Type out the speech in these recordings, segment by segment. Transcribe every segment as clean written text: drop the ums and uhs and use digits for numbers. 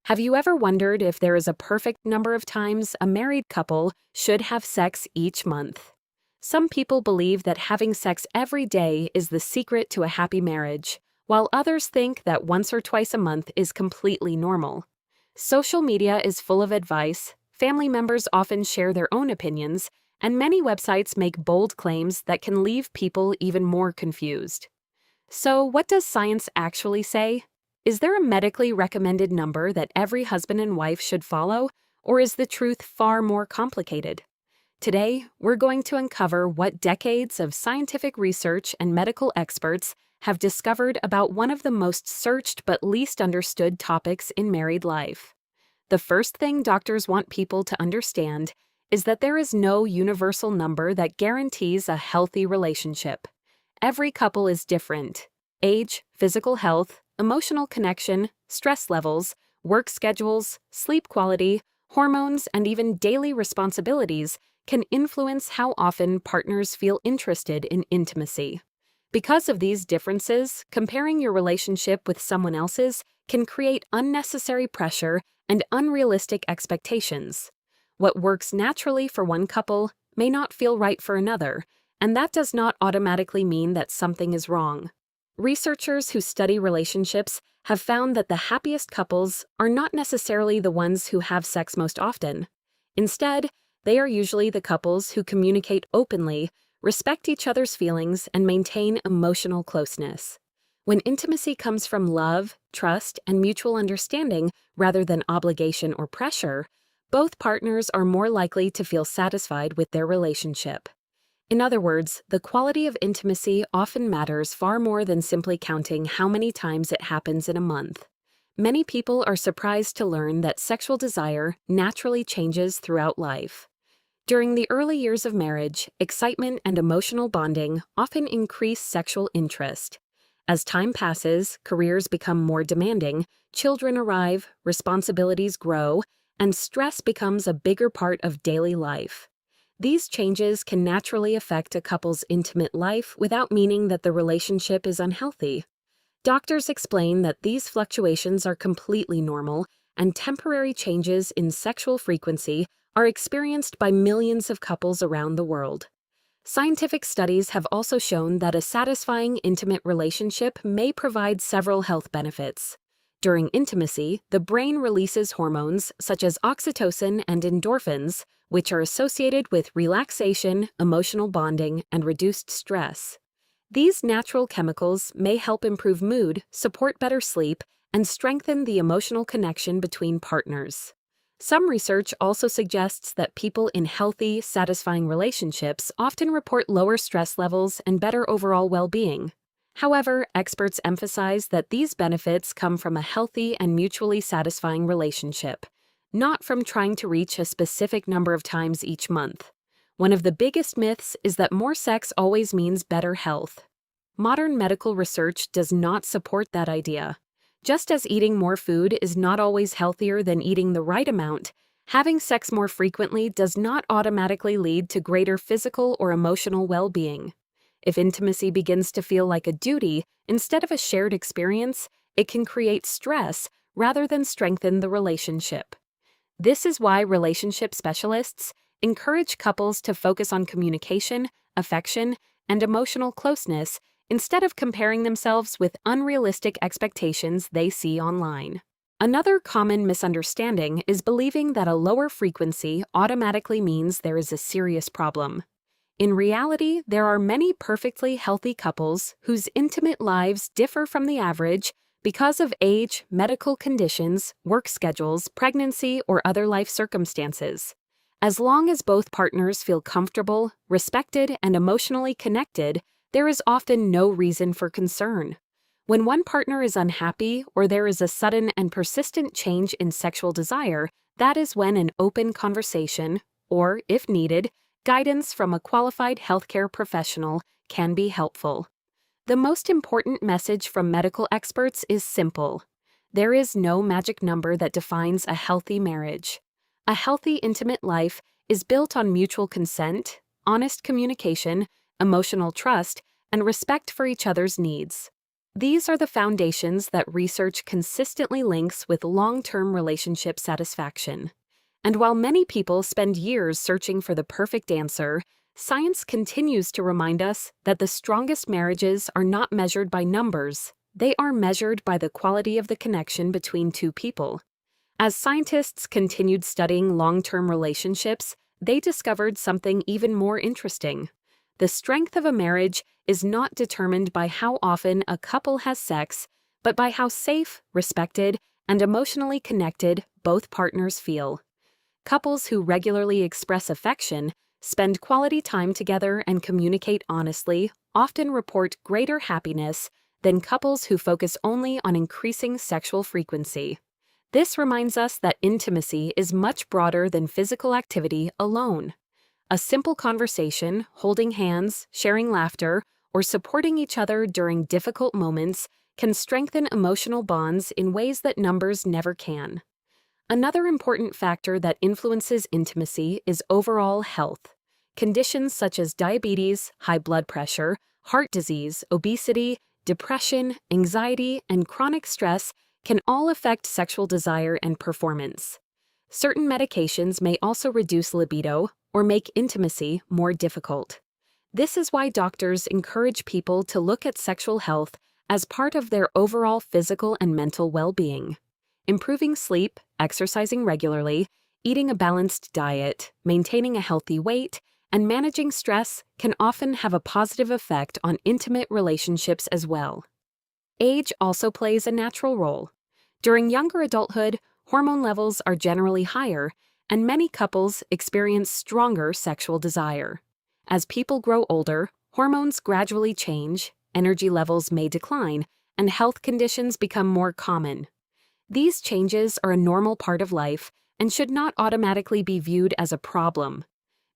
Have you ever wondered if there is a perfect number of times a married couple should have sex each month? Some people believe that having sex every day is the secret to a happy marriage, while others think that once or twice a month is completely normal. Social media is full of advice, family members often share their own opinions, and many websites make bold claims that can leave people even more confused. So, what does science actually say? Is there a medically recommended number that every husband and wife should follow, or is the truth far more complicated? Today, we're going to uncover what decades of scientific research and medical experts have discovered about one of the most searched but least understood topics in married life. The first thing doctors want people to understand is that there is no universal number that guarantees a healthy relationship. Every couple is different. Age, physical health, emotional connection, stress levels, work schedules, sleep quality, hormones, and even daily responsibilities can influence how often partners feel interested in intimacy. Because of these differences, comparing your relationship with someone else's can create unnecessary pressure and unrealistic expectations. What works naturally for one couple may not feel right for another, and that does not automatically mean that something is wrong. Researchers who study relationships have found that the happiest couples are not necessarily the ones who have sex most often. Instead, they are usually the couples who communicate openly, respect each other's feelings, and maintain emotional closeness. When intimacy comes from love, trust, and mutual understanding rather than obligation or pressure, both partners are more likely to feel satisfied with their relationship. In other words, the quality of intimacy often matters far more than simply counting how many times it happens in a month. Many people are surprised to learn that sexual desire naturally changes throughout life. During the early years of marriage, excitement and emotional bonding often increase sexual interest. As time passes, careers become more demanding, children arrive, responsibilities grow, and stress becomes a bigger part of daily life. These changes can naturally affect a couple's intimate life without meaning that the relationship is unhealthy. Doctors explain that these fluctuations are completely normal, and temporary changes in sexual frequency are experienced by millions of couples around the world. Scientific studies have also shown that a satisfying intimate relationship may provide several health benefits. During intimacy, the brain releases hormones such as oxytocin and endorphins, which are associated with relaxation, emotional bonding, and reduced stress. These natural chemicals may help improve mood, support better sleep, and strengthen the emotional connection between partners. Some research also suggests that people in healthy, satisfying relationships often report lower stress levels and better overall well-being. However, experts emphasize that these benefits come from a healthy and mutually satisfying relationship, not from trying to reach a specific number of times each month. One of the biggest myths is that more sex always means better health. Modern medical research does not support that idea. Just as eating more food is not always healthier than eating the right amount, having sex more frequently does not automatically lead to greater physical or emotional well-being. If intimacy begins to feel like a duty instead of a shared experience, it can create stress rather than strengthen the relationship. This is why relationship specialists encourage couples to focus on communication, affection, and emotional closeness instead of comparing themselves with unrealistic expectations they see online. Another common misunderstanding is believing that a lower frequency automatically means there is a serious problem. In reality, there are many perfectly healthy couples whose intimate lives differ from the average because of age, medical conditions, work schedules, pregnancy, or other life circumstances. As long as both partners feel comfortable, respected, and emotionally connected, there is often no reason for concern. When one partner is unhappy or there is a sudden and persistent change in sexual desire, that is when an open conversation, or, if needed, guidance from a qualified healthcare professional can be helpful. The most important message from medical experts is simple. There is no magic number that defines a healthy marriage. A healthy, intimate life is built on mutual consent, honest communication, emotional trust, and respect for each other's needs. These are the foundations that research consistently links with long-term relationship satisfaction. And while many people spend years searching for the perfect answer, science continues to remind us that the strongest marriages are not measured by numbers, they are measured by the quality of the connection between two people. As scientists continued studying long-term relationships, they discovered something even more interesting. The strength of a marriage is not determined by how often a couple has sex, but by how safe, respected, and emotionally connected both partners feel. Couples who regularly express affection, spend quality time together, and communicate honestly often report greater happiness than couples who focus only on increasing sexual frequency. This reminds us that intimacy is much broader than physical activity alone. A simple conversation, holding hands, sharing laughter, or supporting each other during difficult moments can strengthen emotional bonds in ways that numbers never can. Another important factor that influences intimacy is overall health. Conditions such as diabetes, high blood pressure, heart disease, obesity, depression, anxiety, and chronic stress can all affect sexual desire and performance. Certain medications may also reduce libido or make intimacy more difficult. This is why doctors encourage people to look at sexual health as part of their overall physical and mental well-being. Improving sleep, exercising regularly, eating a balanced diet, maintaining a healthy weight, and managing stress can often have a positive effect on intimate relationships as well. Age also plays a natural role. During younger adulthood, hormone levels are generally higher, and many couples experience stronger sexual desire. As people grow older, hormones gradually change, energy levels may decline, and health conditions become more common. These changes are a normal part of life and should not automatically be viewed as a problem.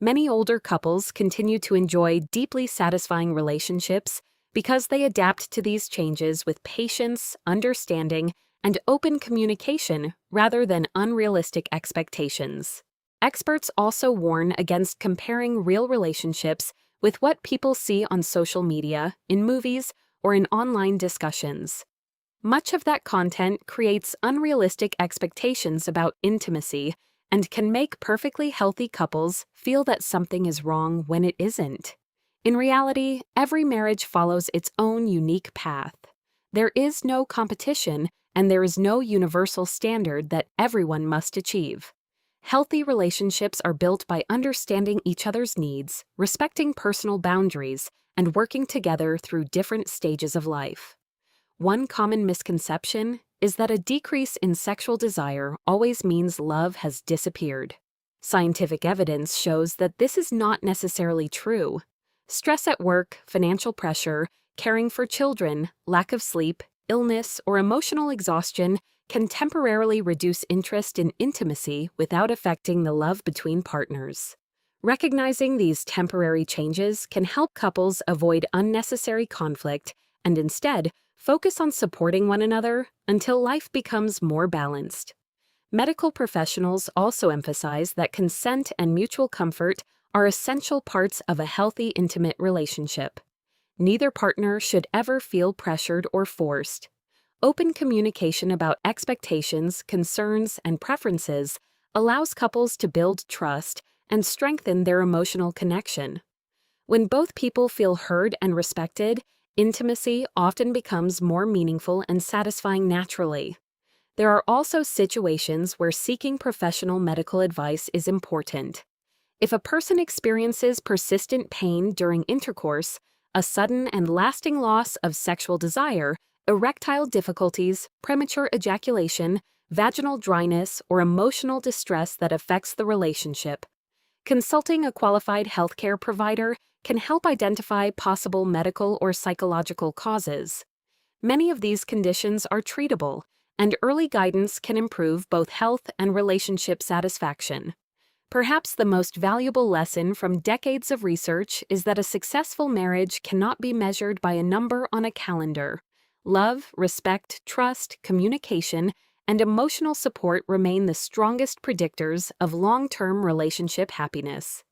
Many older couples continue to enjoy deeply satisfying relationships because they adapt to these changes with patience, understanding, and open communication rather than unrealistic expectations. Experts also warn against comparing real relationships with what people see on social media, in movies, or in online discussions. Much of that content creates unrealistic expectations about intimacy and can make perfectly healthy couples feel that something is wrong when it isn't. In reality, every marriage follows its own unique path. There is no competition, and there is no universal standard that everyone must achieve. Healthy relationships are built by understanding each other's needs, respecting personal boundaries, and working together through different stages of life. One common misconception is that a decrease in sexual desire always means love has disappeared. Scientific evidence shows that this is not necessarily true. Stress at work, financial pressure, caring for children, lack of sleep, illness, or emotional exhaustion can temporarily reduce interest in intimacy without affecting the love between partners. Recognizing these temporary changes can help couples avoid unnecessary conflict and instead focus on supporting one another until life becomes more balanced. Medical professionals also emphasize that consent and mutual comfort are essential parts of a healthy, intimate relationship. Neither partner should ever feel pressured or forced. Open communication about expectations, concerns, and preferences allows couples to build trust and strengthen their emotional connection. When both people feel heard and respected, intimacy often becomes more meaningful and satisfying naturally. There are also situations where seeking professional medical advice is important. If a person experiences persistent pain during intercourse, a sudden and lasting loss of sexual desire, erectile difficulties, premature ejaculation, vaginal dryness, or emotional distress that affects the relationship, consulting a qualified healthcare provider can help identify possible medical or psychological causes. Many of these conditions are treatable, and early guidance can improve both health and relationship satisfaction. Perhaps the most valuable lesson from decades of research is that a successful marriage cannot be measured by a number on a calendar. Love, respect, trust, communication, and emotional support remain the strongest predictors of long-term relationship happiness.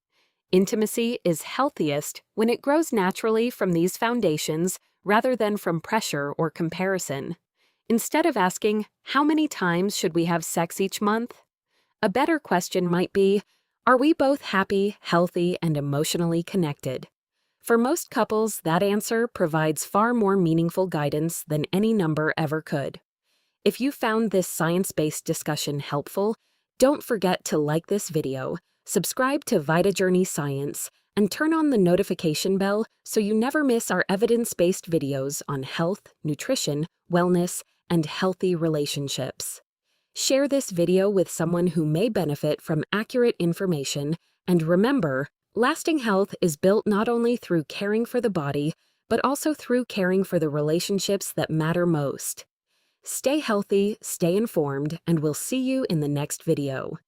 Intimacy is healthiest when it grows naturally from these foundations rather than from pressure or comparison. Instead of asking, how many times should we have sex each month? A better question might be, are we both happy, healthy, and emotionally connected? For most couples, that answer provides far more meaningful guidance than any number ever could. If you found this science-based discussion helpful, don't forget to like this video, subscribe to Vita Journey Science, and turn on the notification bell so you never miss our evidence-based videos on health, nutrition, wellness, and healthy relationships. Share this video with someone who may benefit from accurate information, and remember, lasting health is built not only through caring for the body, but also through caring for the relationships that matter most. Stay healthy, stay informed, and we'll see you in the next video.